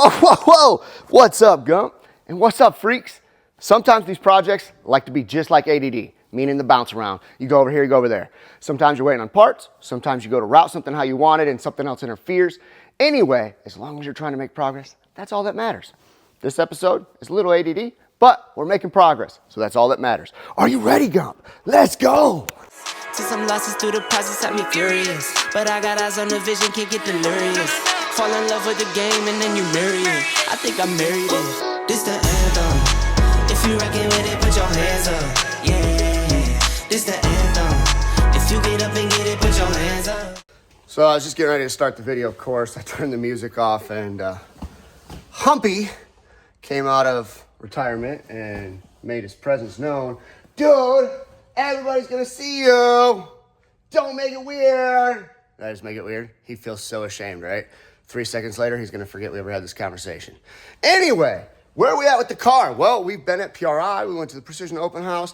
Whoa, whoa, whoa. What's up, Gump? And what's up, freaks? Sometimes these projects like to be just like ADD, meaning the bounce around. You go over here, you go over there. Sometimes you're waiting on parts. Sometimes you go to route something how you want it and something else interferes. Anyway, as long as you're trying to make progress, that's all that matters. This episode is a little ADD, but we're making progress, so that's all that matters. Are you ready, Gump? Let's go. Took some losses through the process, had me furious. But I got eyes on the vision, can't get delirious. Fall in love with the game and then you marry it. I think I married it. This the anthem. If you rockin' with it, put your hands up. Yeah, this the anthem. If you get up and get it, put your hands up. So I was just getting ready to start the video, of course. I turned the music off and Humpy came out of retirement and made his presence known. Dude, everybody's gonna see you. Don't make it weird. Did I just make it weird? He feels so ashamed, right? 3 seconds later, he's gonna forget we ever had this conversation. Anyway, where are we at with the car? Well, we've been at PRI. We went to the Precision Open House.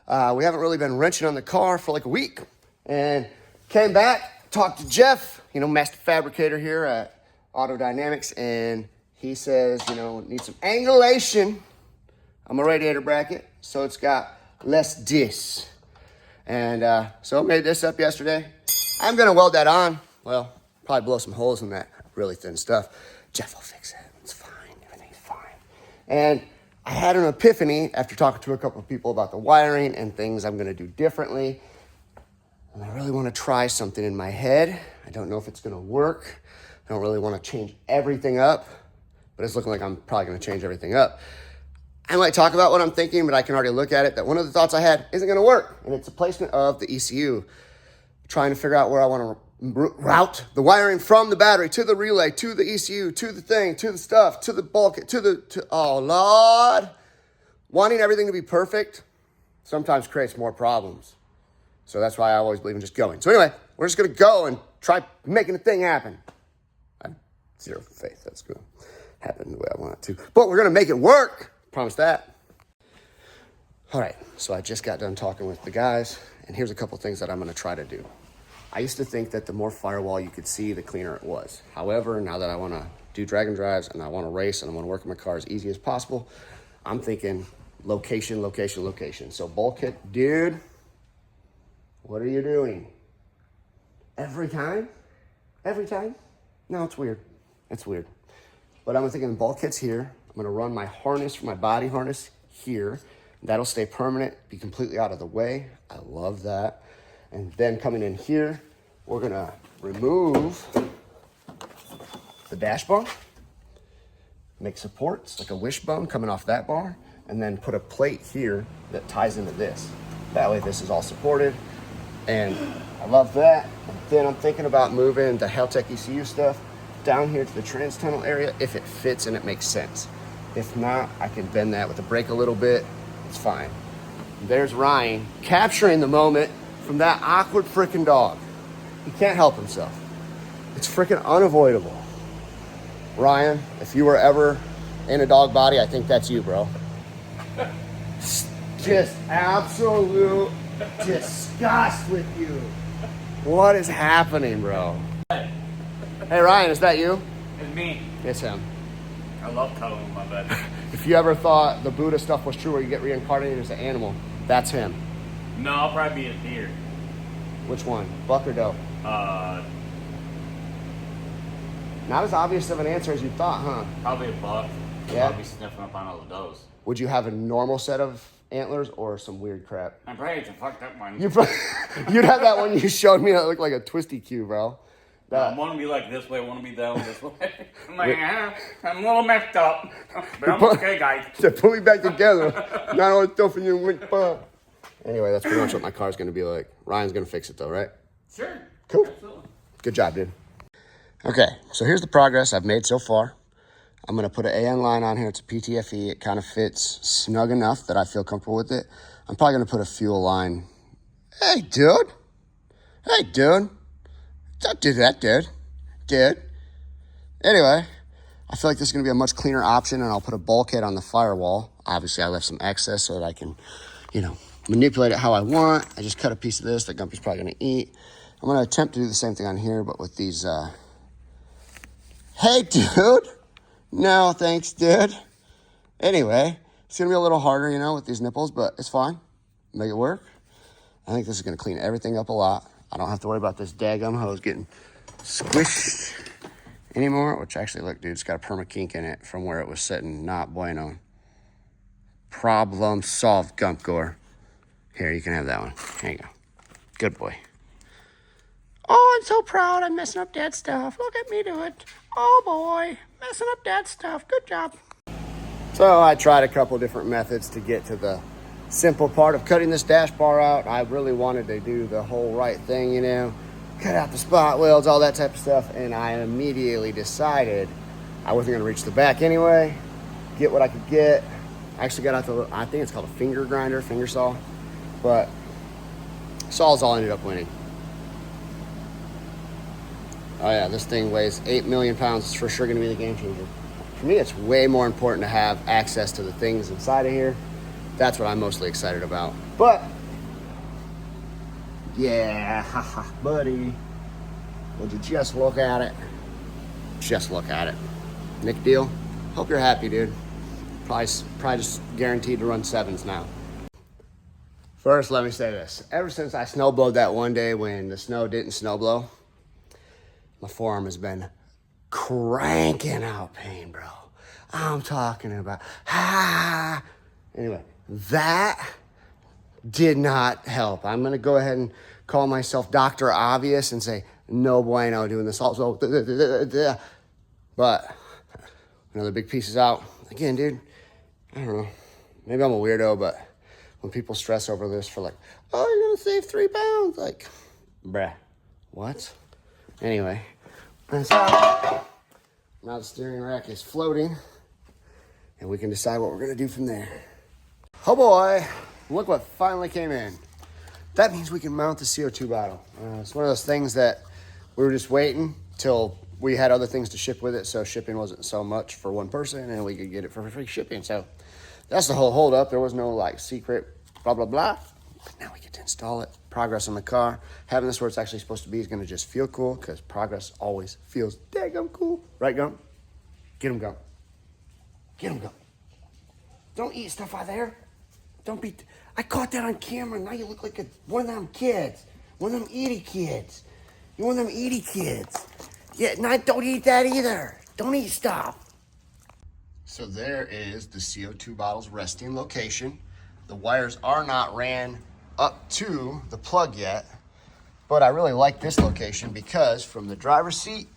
We haven't really been wrenching on the car for like a week. And came back, talked to Jeff, master fabricator here at Auto Dynamics, and he says, need some angulation on my radiator bracket, so it's got less dis. And so I made this up yesterday. I'm gonna weld that on. Well, probably blow some holes in that really thin stuff. Jeff will fix it. It's fine. Everything's fine. And I had an epiphany after talking to a couple of people about the wiring and things I'm gonna do differently. And I really want to try something in my head. I don't know if it's gonna work. I don't really want to change everything up, but it's looking like I'm probably gonna change everything up. I might talk about what I'm thinking, but I can already look at it that one of the thoughts I had isn't gonna work, and it's the placement of the ECU. Trying to figure out where I wanna route the wiring from the battery to the relay, to the ECU, to the thing, to the stuff, to the bulkhead, oh Lord. Wanting everything to be perfect sometimes creates more problems. So that's why I always believe in just going. So anyway, we're just gonna go and try making the thing happen. I have zero faith that's gonna happen the way I want it to, but we're gonna make it work. Promise that. All right, so I just got done talking with the guys, and here's a couple things that I'm gonna try to do. I used to think that the more firewall you could see, the cleaner it was. However, now that I wanna do drag and drives and I wanna race and I wanna work on my car as easy as possible, I'm thinking location, location, location. So bulkhead, dude, what are you doing? Every time? Every time? No, it's weird. It's weird. But I'm thinking bulkhead's here. I'm gonna run my harness for my body harness here. That'll stay permanent, be completely out of the way. I love that. And then coming in here, we're gonna remove the dash bar, make supports, like a wishbone coming off that bar, and then put a plate here that ties into this. That way this is all supported, and I love that. And then I'm thinking about moving the Haltech ECU stuff down here to the trans tunnel area if it fits and it makes sense. If not, I can bend that with the brake a little bit. It's fine. There's Ryan capturing the moment from that awkward freaking dog. He can't help himself. It's freaking unavoidable. Ryan, if you were ever in a dog body, I think that's you, bro. Just absolute disgust with you. What is happening, bro? Hey, Ryan, is that you? It's me. It's him. I love cuddling with my buddy. If you ever thought the Buddha stuff was true where you get reincarnated as an animal, that's him. No, I'll probably be a deer. Which one? Buck or doe? Not as obvious of an answer as you thought, huh? Probably a buck. Yeah? I'll be sniffing up on all the does. Would you have a normal set of antlers or some weird crap? I'm probably a fucked up one. You'd have that one you showed me that looked like a twisty cue, bro. I want to be like this way, I want to be that one this way. I'm like, I'm a little messed up. But I'm okay, guys. To put me back together. Not all stuffing you with fun. Anyway, that's pretty much what my car's going to be like. Ryan's going to fix it though, right? Sure. Cool. Absolutely. Good job, dude. Okay, so here's the progress I've made so far. I'm going to put an AN line on here. It's a PTFE. It kind of fits snug enough that I feel comfortable with it. I'm probably going to put a fuel line. Hey, dude. Hey, dude. Don't do that, dude. Dude. Anyway, I feel like this is going to be a much cleaner option, and I'll put a bulkhead on the firewall. Obviously, I left some excess so that I can, manipulate it how I want. I just cut a piece of this that Gumpy's probably going to eat. I'm going to attempt to do the same thing on here, but with these, hey, dude. No, thanks, dude. Anyway, it's going to be a little harder, with these nipples, but it's fine. Make it work. I think this is going to clean everything up a lot. I don't have to worry about this daggum hose getting squished anymore, which actually, look, dude, it's got a perma kink in it from where it was sitting. Not bueno. Problem solved, Gump Gore. Here, you can have that one. There you go. Good boy. Oh, I'm so proud. I'm messing up Dad's stuff. Look at me do it. Oh, boy. Messing up Dad's stuff. Good job. So I tried a couple different methods to get to the simple part of cutting this dash bar out. I really wanted to do the whole right thing, cut out the spot welds, all that type of stuff. And I immediately decided I wasn't going to reach the back anyway, get what I could get. I actually got out I think it's called a finger grinder, finger saw. But saws all ended up winning. Oh yeah, this thing weighs 8 million pounds. It's for sure going to be the game changer. For me, it's way more important to have access to the things inside of here. That's what I'm mostly excited about. But, yeah, buddy, would you just look at it? Just look at it. Nick deal? Hope you're happy, dude. Probably just guaranteed to run 7s now. First, let me say this. Ever since I snowblowed that one day when the snow didn't snowblow, my forearm has been cranking out pain, bro. I'm talking about, Anyway, that did not help. I'm going to go ahead and call myself Dr. Obvious and say, no bueno doing this also. But another big piece is out. Again, dude, I don't know. Maybe I'm a weirdo, but when people stress over this for like, oh, you're going to save 3 pounds. Like, bruh, what? Anyway, that's out. Now the steering rack is floating, and we can decide what we're going to do from there. Oh boy, look what finally came in. That means we can mount the CO2 bottle. It's one of those things that we were just waiting till we had other things to ship with it, so shipping wasn't so much for one person, and we could get it for free shipping. So that's the whole holdup. There was no secret blah, blah, blah. But now we get to install it. Progress on the car. Having this where it's actually supposed to be is going to just feel cool because progress always feels daggum cool. Right, Gump? Get him, Gump. Get him, Gump. Don't eat stuff out there. Don't be... I caught that on camera. Now you look like one of them kids. One of them eaty kids. You're one of them eaty kids. Yeah, no, don't eat that either. Don't eat stuff. So there is the CO2 bottle's resting location. The wires are not ran up to the plug yet, but I really like this location because from the driver's seat,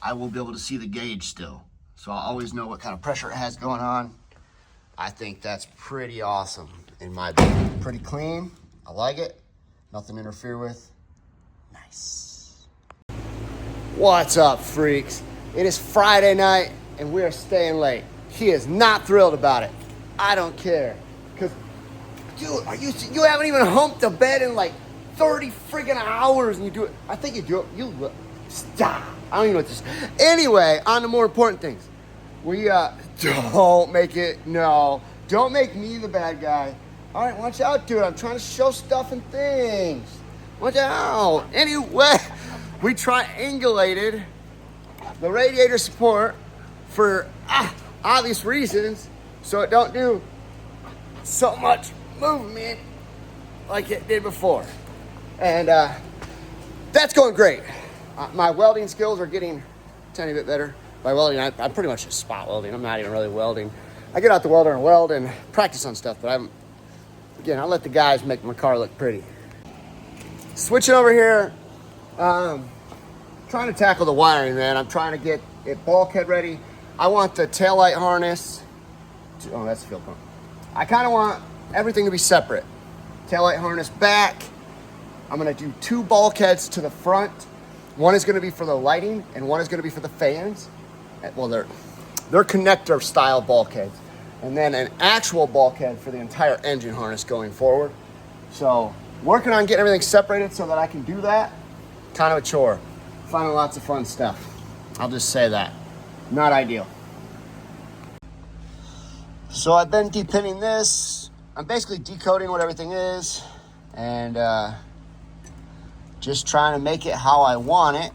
I will be able to see the gauge still. So I'll always know what kind of pressure it has going on. I think that's pretty awesome in my opinion. Pretty clean. I like it. Nothing to interfere with. Nice. What's up, freaks? It is Friday night and we are staying late. He is not thrilled about it. I don't care. Because, dude, you haven't even humped a bed in 30 friggin' hours and you do it. I think you do it. You look. Stop. I don't even know what this. Anyway, on to more important things. We don't make it. No, don't make me the bad guy. All right, watch out, dude. I'm trying to show stuff and things. Watch out. Anyway, we triangulated the radiator support for obvious reasons, so it don't do so much movement like it did before. And that's going great. My welding skills are getting a tiny bit better. By welding, I'm pretty much just spot welding. I'm not even really welding. I get out the welder and weld and practice on stuff, but I let the guys make my car look pretty. Switching over here, trying to tackle the wiring, man. I'm trying to get it bulkhead ready. I want the taillight harness. Oh, that's the fuel pump. I kind of want everything to be separate. Taillight harness back. I'm gonna do 2 bulkheads to the front. One is gonna be for the lighting and one is gonna be for the fans. Well, they're connector style bulkheads. And then an actual bulkhead for the entire engine harness going forward. So working on getting everything separated so that I can do that. Kind of a chore. Finding lots of fun stuff. I'll just say that. Not ideal. So I've been depinning this. I'm basically decoding what everything is and just trying to make it how I want it.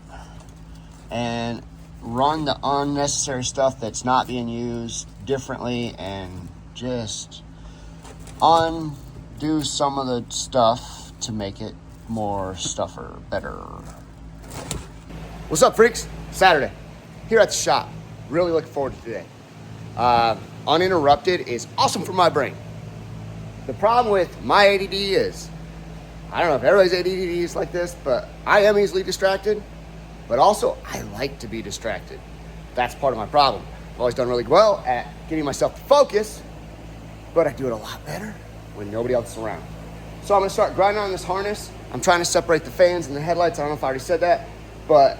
And run the unnecessary stuff that's not being used differently and just undo some of the stuff to make it more stuffer, better. What's up, freaks? Saturday, here at the shop. Really looking forward to today. Uninterrupted is awesome for my brain. The problem with my ADD is, I don't know if everybody's ADD is like this, but I am easily distracted, but also I like to be distracted. That's part of my problem. I've always done really well at getting myself to focus, but I do it a lot better when nobody else is around. So I'm gonna start grinding on this harness. I'm trying to separate the fans and the headlights. I don't know if I already said that, but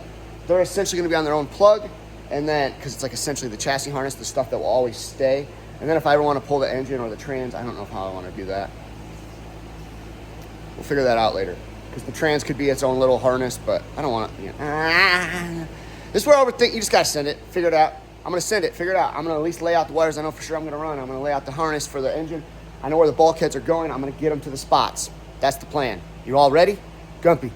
they're essentially gonna be on their own plug. And then, because it's like essentially the chassis harness, the stuff that will always stay. And then if I ever want to pull the engine or the trans, I don't know how I want to do that. We'll figure that out later. Because the trans could be its own little harness, but I don't want to, you know. This is where I overthink. You just got to send it, figure it out. I'm going to send it, figure it out. I'm going to at least lay out the wires I know for sure I'm going to run. I'm going to lay out the harness for the engine. I know where the bulkheads are going. I'm going to get them to the spots. That's the plan. You all ready? Gumpy.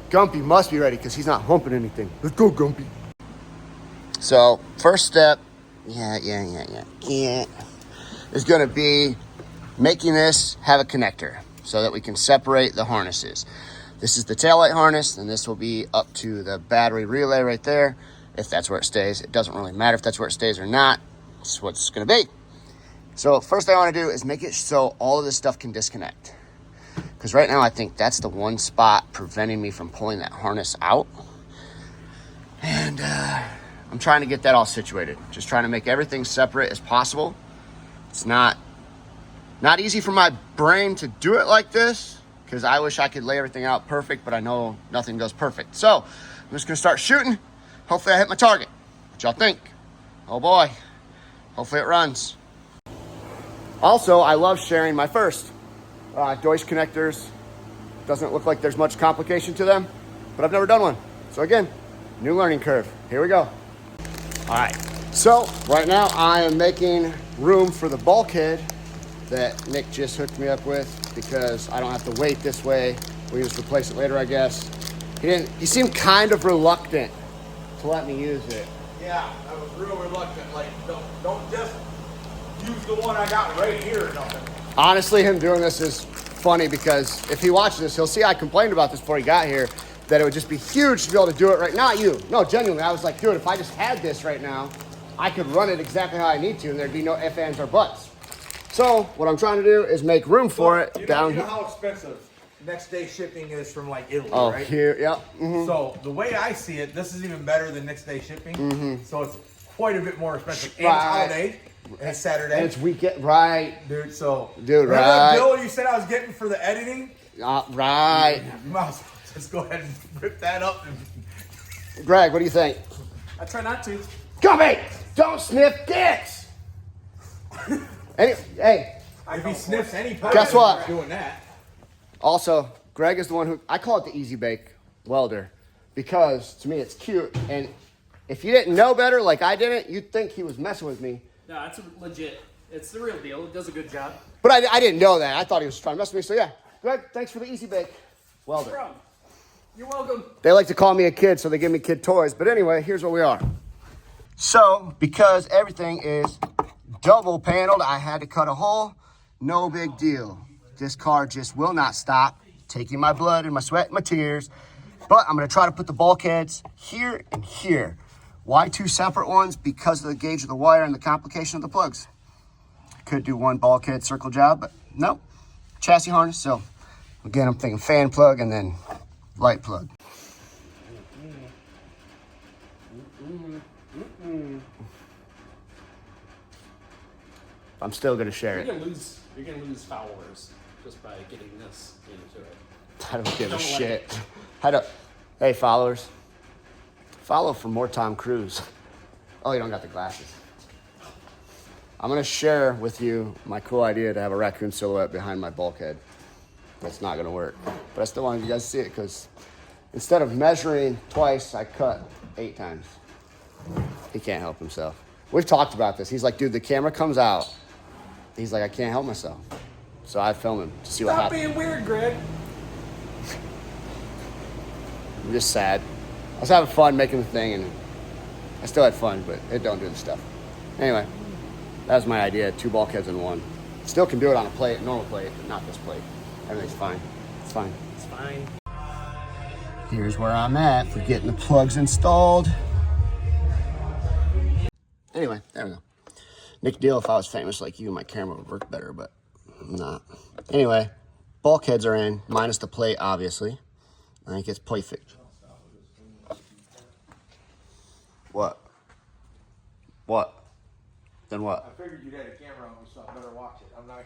Gumpy must be ready because he's not humping anything. Let's go, Gumpy. So first step, is going to be making this have a connector so that we can separate the harnesses. This is the taillight harness, and this will be up to the battery relay right there, if that's where it stays. It doesn't really matter if that's where it stays or not. It's what it's going to be. So first thing I want to do is make it so all of this stuff can disconnect. Because right now I think that's the one spot preventing me from pulling that harness out. And I'm trying to get that all situated. Just trying to make everything separate as possible. It's not easy for my brain to do it like this because I wish I could lay everything out perfect, but I know nothing goes perfect. So I'm just gonna start shooting. Hopefully I hit my target. What y'all think? Oh boy, hopefully it runs. Also, I love sharing my first Deutsch connectors. Doesn't look like there's much complication to them, but I've never done one. So again, new learning curve. Here we go. All right, so right now I am making room for the bulkhead that Nick just hooked me up with because I don't have to wait this way. We just replace it later, I guess. He seemed kind of reluctant to let me use it. Yeah, I was real reluctant. Like, don't just use the one I got right here or nothing. Honestly, him doing this is funny because if he watches this, he'll see I complained about this before he got here, that it would just be huge to be able to do it right now. Not you. No, genuinely. I was like, dude, if I just had this right now, I could run it exactly how I need to, and there'd be no ifs, ands, or buts. So what I'm trying to do is make room for it down here. You know how expensive next day shipping is from like Italy, oh, right? Here, yeah. Mm-hmm. So the way I see it, this is even better than next day shipping. Mm-hmm. So it's quite a bit more expensive. And it's holiday. And it's Saturday. And it's weekend, right? Dude, so. Dude, remember right. the bill you said I was getting for the editing? Right. You might as well just go ahead and rip that up. Greg, what do you think? I try not to. Gummy, don't sniff dicks. Hey. If he sniffs any part, Guess what? doing that. Also, Greg is the one who, I call it the Easy Bake welder because to me it's cute. And if you didn't know better like I didn't, you'd think he was messing with me. No, it's legit. It's the real deal. It does a good job. But I didn't know that. I thought he was trying to mess with me. So yeah, Greg, thanks for the Easy Bake welder. No problem. You're welcome. They like to call me a kid, so they give me kid toys. But anyway, here's what we are. So, because everything is double paneled, I had to cut a hole. No big deal. This car just will not stop taking my blood and my sweat and my tears. But I'm going to try to put the bulkheads here and here. Why two separate ones? Because of the gauge of the wire and the complication of the plugs. Could do one bulkhead circle job, but no. Chassis harness. So, again, I'm thinking fan plug and then light plug. I'm still gonna share it. You're gonna lose followers just by getting this into it. I don't give a Don't shit. Hey, followers. Follow for more Tom Cruise. Oh, you don't got the glasses. I'm gonna share with you my cool idea to have a raccoon silhouette behind my bulkhead. That's not gonna work. But I still wanted you guys to see it because instead of measuring twice, I cut 8 times. He can't help himself. We've talked about this. He's like, dude, the camera comes out. He's like, I can't help myself. So I film him to see what Stop happens. being weird, Greg. I'm just sad. I was having fun making the thing, and I still had fun, but it don't do the stuff. Anyway, that was my idea, 2 bulkheads in one. Still can do it on a plate, normal plate, but not this plate. Everything's fine. It's fine. It's fine. Here's where I'm at for getting the plugs installed. Anyway, there we go. Nick deal, if I was famous like you, my camera would work better, but I'm not. Anyway, bulkheads are in, minus the plate, obviously. I think it's perfect. What? What? Then what? I figured you'd had a camera on me, so I better watch it. I'm not.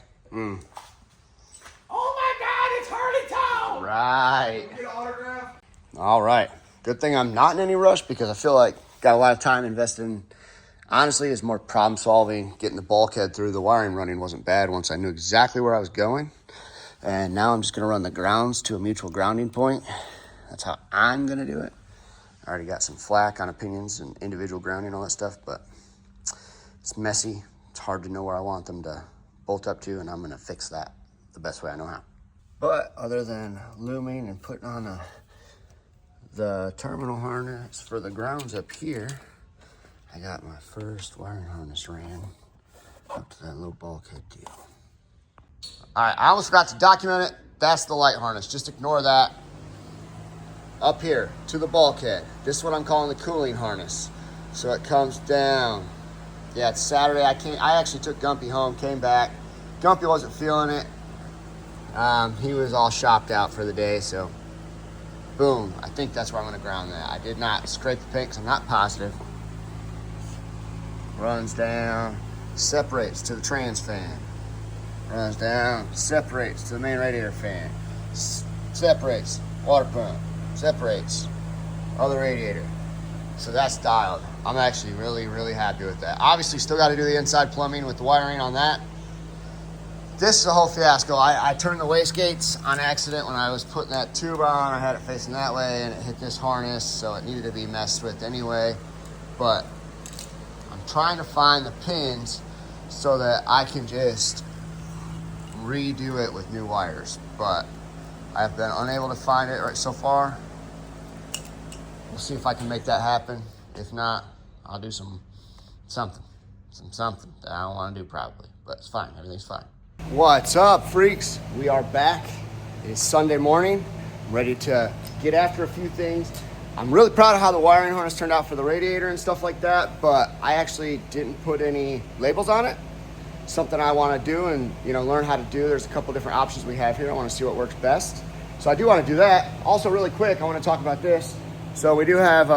Oh my God, it's Harley Town! Right. Get an autograph? All right. Good thing I'm not in any rush because I feel like got a lot of time invested in. Honestly, it's more problem solving. Getting the bulkhead through the wiring running wasn't bad once I knew exactly where I was going. And now I'm just going to run the grounds to a mutual grounding point. That's how I'm going to do it. I already got some flack on opinions and individual grounding and all that stuff, but it's messy. It's hard to know where I want them to bolt up to, and I'm going to fix that the best way I know how. But other than looming and putting on the terminal harness for the grounds up here, I got my first wiring harness ran up to that little bulkhead deal. All right, I almost forgot to document it. That's the light harness. Just ignore that. Up here to the bulkhead. This is what I'm calling the cooling harness. So it comes down. Yeah, it's Saturday. I actually took Gumpy home, came back. Gumpy wasn't feeling it. He was all shopped out for the day, so boom. I think that's where I'm gonna ground that. I did not scrape the paint because I'm not positive. Runs down, separates to the trans fan. Runs down, separates to the main radiator fan. Separates, water pump. Separates, other radiator. So that's dialed. I'm actually really, really happy with that. Obviously, still got to do the inside plumbing with the wiring on that. This is a whole fiasco. I turned the wastegates on accident when I was putting that tube on. I had it facing that way, and it hit this harness, so it needed to be messed with anyway. But I'm trying to find the pins so that I can just redo it with new wires. But I've been unable to find it right so far. We'll see if I can make that happen. If not, I'll do something that I don't want to do probably, but it's fine. Everything's fine. What's up, freaks? We are back. It's Sunday morning. I'm ready to get after a few things. I'm really proud of how the wiring harness turned out for the radiator and stuff like that, but I actually didn't put any labels on it. Something I want to do and learn how to do. There's a couple different options we have here. I want to see what works best. So I do want to do that. Also, really quick, I want to talk about this. So we do have,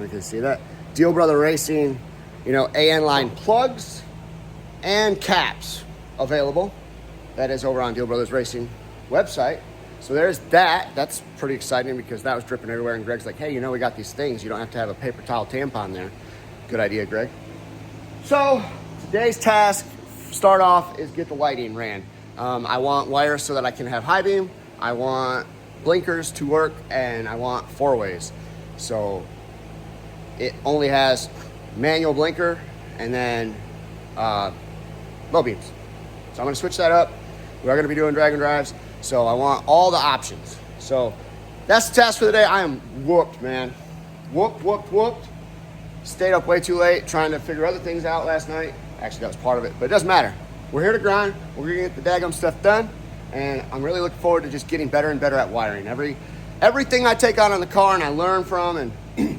you can see that, Deal Brother Racing, AN line plugs and caps available. That is over on Deal Brothers Racing website. So there's that. That's pretty exciting because that was dripping everywhere. And Greg's like, hey, we got these things. You don't have to have a paper towel tampon there. Good idea, Greg. So today's task, start off, is get the lighting ran. I want wires so that I can have high beam. I want blinkers to work, and I want 4-ways. So it only has manual blinker and then low beams. So I'm gonna switch that up. We are gonna be doing drag and drives. So I want all the options. So that's the task for the day. I am whooped, man. Whooped. Stayed up way too late trying to figure other things out last night. Actually, that was part of it, but it doesn't matter. We're here to grind. We're gonna get the daggum stuff done. And I'm really looking forward to just getting better and better at wiring. Everything I take on in the car and I learn from, and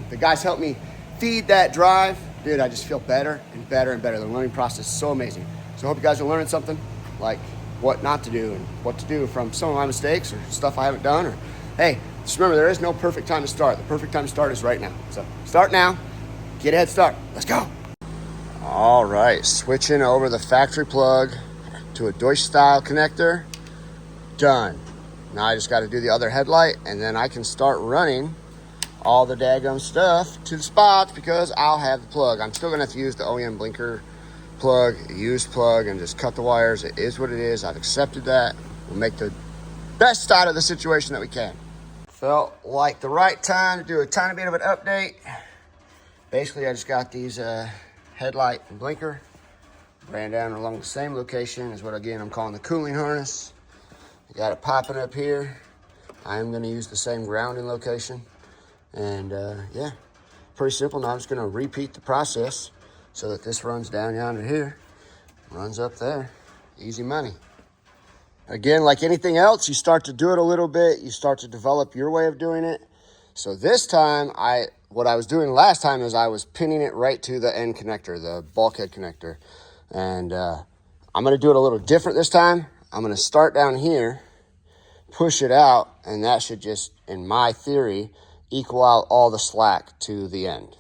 the guys help me feed that drive, dude, I just feel better and better and better. The learning process is so amazing. So I hope you guys are learning something, like what not to do and what to do from some of my mistakes or stuff I haven't done. Or hey, just remember, there is no perfect time to start. The perfect time to start is right now. So start now, get a head start. Let's go. All right, switching over the factory plug to a Deutsch style connector. Done. Now I just got to do the other headlight, and then I can start running all the daggum stuff to the spots because I'll have the plug. I'm still going to have to use the OEM blinker plug, used plug, and just cut the wires. It is what it is. I've accepted that. We'll make the best out of the situation that we can. Felt like the right time to do a tiny bit of an update. Basically, I just got these headlight and blinker. Ran down along the same location as what, again, I'm calling the cooling harness. Got it popping up here. I am going to use the same grounding location. And yeah, pretty simple. Now I'm just gonna repeat the process so that this runs down yonder here, runs up there. Easy money. Again, like anything else, you start to do it a little bit, you start to develop your way of doing it. So this time, what I was doing last time is I was pinning it right to the end connector, the bulkhead connector. And I'm gonna do it a little different this time. I'm gonna start down here, push it out, and that should just, in my theory, equal out all the slack to the end.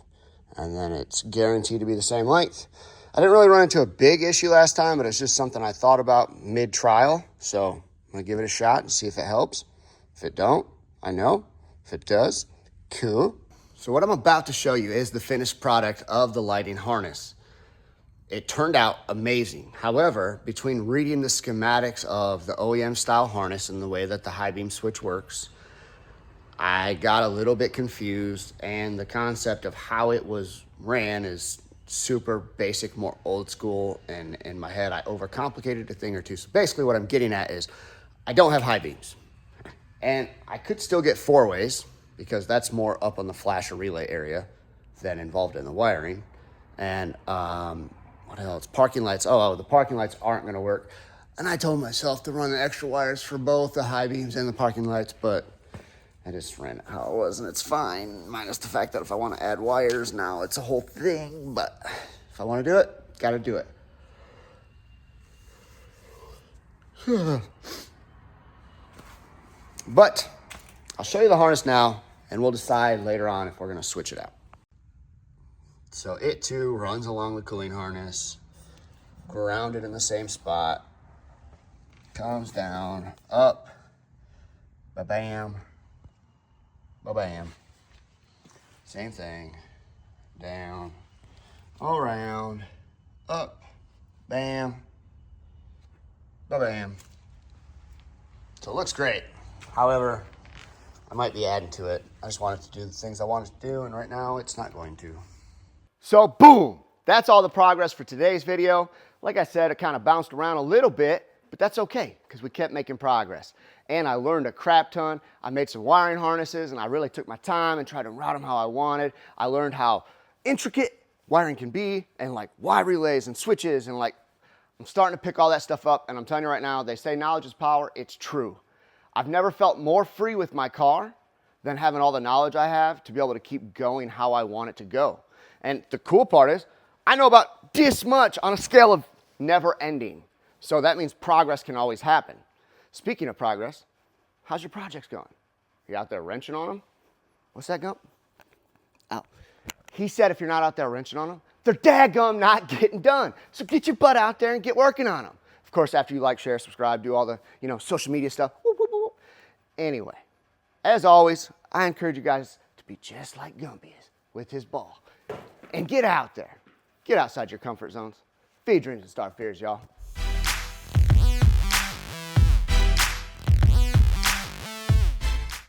And then it's guaranteed to be the same length. I didn't really run into a big issue last time, but it's just something I thought about mid-trial. So I'm gonna give it a shot and see if it helps. If it don't, I know. If it does, cool. So what I'm about to show you is the finished product of the lighting harness. It turned out amazing. However, between reading the schematics of the OEM style harness and the way that the high beam switch works, I got a little bit confused, and the concept of how it was ran is super basic, more old school, and in my head I overcomplicated a thing or two. So basically what I'm getting at is I don't have high beams, and I could still get 4-ways because that's more up on the flash or relay area than involved in the wiring. And what else? Parking lights. Oh, the parking lights aren't gonna work. And I told myself to run the extra wires for both the high beams and the parking lights, but I just ran it how it was, and it's fine, minus the fact that if I want to add wires now, it's a whole thing, but if I want to do it, gotta do it. But I'll show you the harness now, and we'll decide later on if we're gonna switch it out. So it too runs along the cooling harness, grounded in the same spot, comes down, up, ba-bam, ba-bam. Same thing, down, around, up, bam, ba-bam. So it looks great. However, I might be adding to it. I just wanted to do the things I wanted to do, and right now it's not going to. So boom, that's all the progress for today's video. Like I said, it kind of bounced around a little bit, but that's okay because we kept making progress. And I learned a crap ton. I made some wiring harnesses, and I really took my time and tried to route them how I wanted. I learned how intricate wiring can be, and like Y relays and switches, and like I'm starting to pick all that stuff up, and I'm telling you right now, they say knowledge is power. It's true. I've never felt more free with my car than having all the knowledge I have to be able to keep going how I want it to go. And the cool part is, I know about this much on a scale of never ending. So that means progress can always happen. Speaking of progress, how's your projects going? You out there wrenching on them? What's that, Gump? Oh. He said if you're not out there wrenching on them, they're daggum not getting done. So get your butt out there and get working on them. Of course, after you like, share, subscribe, do all the, social media stuff. Whoop, whoop, whoop. Anyway, as always, I encourage you guys to be just like Gumpy is with his ball. And get out there. Get outside your comfort zones. Feed dreams and start fears, y'all.